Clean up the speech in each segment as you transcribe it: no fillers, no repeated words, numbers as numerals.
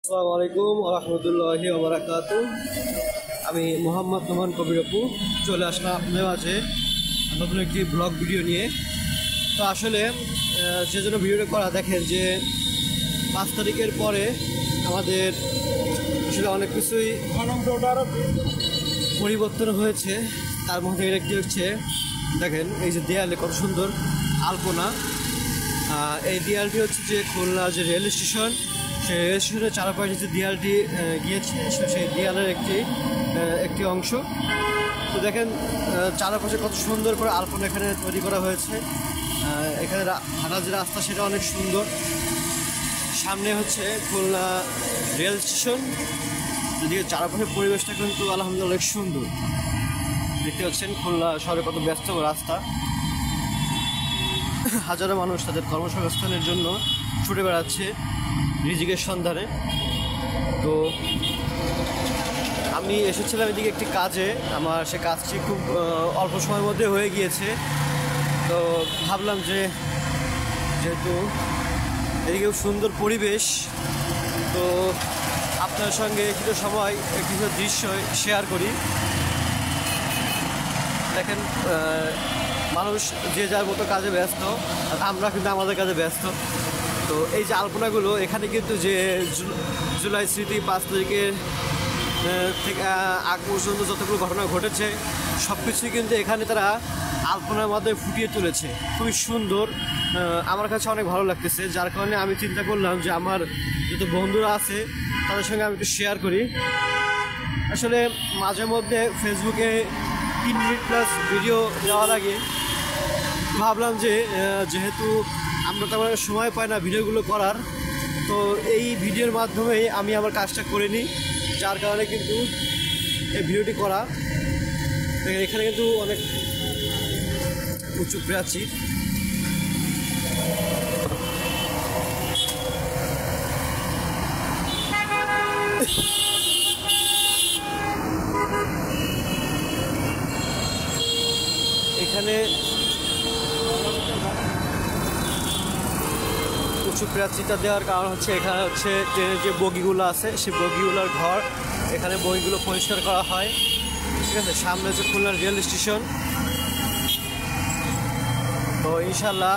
আসসালামু আলাইকুম ওয়া রাহমাতুল্লাহি ওয়া বারাকাতুহু। আমি মোহাম্মদ নোমান কবির আপু চলে আসলাম আপনাদের মাঝে নতুন একটি ব্লগ ভিডিও নিয়ে। তো আসলে যে জন্য ভিডিওটা করা, দেখেন যে 5 তারিখের পরে আমাদের আসলে অনেক কিছুই পরিবর্তন হয়েছে। তার মধ্যে একটি হচ্ছে, দেখেন এই যে দেয়ালে কত সুন্দর আলপনা। এই দেয়ালটি হচ্ছে যে খুলনা যে রেল স্টেশন, সেই রেল স্টেশনের চারপাশে যে দেয়ালটি গিয়েছে সেই দেয়ালের একটি অংশ। তো দেখেন চারপাশে কত সুন্দর করে আলপনা এখানে তৈরি করা হয়েছে। এখানে হাঁটার যে রাস্তা সেটা অনেক সুন্দর। সামনে হচ্ছে খুলনা রেল স্টেশন, যদিও চারপাশের পরিবেশটা কিন্তু আলহামদুলিল্লাহ অনেক সুন্দর। দেখতে পাচ্ছেন খুলনা শহরে কত ব্যস্ত রাস্তা, হাজারো মানুষ তাদের কর্মসংস্থানের জন্য ছুটে বেড়াচ্ছে রিজিকের সন্ধানে। তো আমি এসেছিলাম এদিকে একটি কাজে, আমার সে কাজটি খুব অল্প সময়ের মধ্যে হয়ে গিয়েছে। তো ভাবলাম যে যেহেতু এদিকে সুন্দর পরিবেশ, তো আপনার সঙ্গে কিছু সময় কিছু দৃশ্য শেয়ার করি। দেখেন মানুষ যে যার মতো কাজে ব্যস্ত, আর আমরা কিন্তু আমাদের কাজে ব্যস্ত। তো এই যে আলপনাগুলো এখানে কিন্তু যে জুলাই স্মৃতি 5 তারিখের থেকে আগ পর্যন্ত যতগুলো ঘটনা ঘটেছে সব কিছুই কিন্তু এখানে তারা আলপনার মাধ্যমে ফুটিয়ে তুলেছে। খুবই সুন্দর, আমার কাছে অনেক ভালো লাগতেছে। যার কারণে আমি চিন্তা করলাম যে আমার যত বন্ধুরা আছে তাদের সঙ্গে আমি একটু শেয়ার করি। আসলে মাঝে মধ্যে ফেসবুকে 3 মিনিট প্লাস ভিডিও দেওয়া লাগে। ভাবলাম যে যেহেতু আমরা তেমন সময় পাই না ভিডিওগুলো করার, তো এই ভিডিওর মাধ্যমেই আমি আমার কাজটা করে নিই। যার কারণে কিন্তু এই ভিডিওটি করা। এখানে কিন্তু অনেক উঁচু প্রাচীর, এখানে উঁচু প্রাচীরটা দেওয়ার কারণ হচ্ছে এখানে হচ্ছে ট্রেনের যে বগিগুলো আছে সেই বগিগুলোর ঘর, এখানে বগিগুলো পরিষ্কার করা হয়। ঠিক আছে, সামনে হচ্ছে খুলনা রেল স্টেশন। তো ইনশাল্লাহ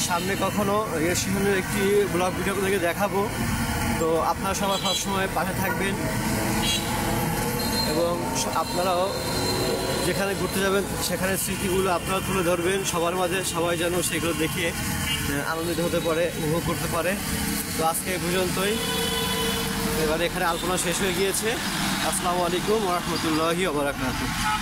সামনে কখনো রেল স্টেশনের একটি ব্লগ ভিডিও থেকে দেখাবো। তো আপনারা সবাই সবসময় পাশে থাকবেন এবং আপনারাও যেখানে ঘুরতে যাবেন সেখানে স্মৃতিগুলো আপনারা তুলে ধরবেন সবার মাঝে, সবাই যেন সেগুলো দেখে আনন্দিত হতে পারে, উপভোগ করতে পারে। তো আজকে এই পর্যন্তই। এবারে এখানে আলপনা শেষ হয়ে গিয়েছে। আসসালামু আলাইকুম ওয়া রাহমাতুল্লাহি ওয়া বারাকাতুহু।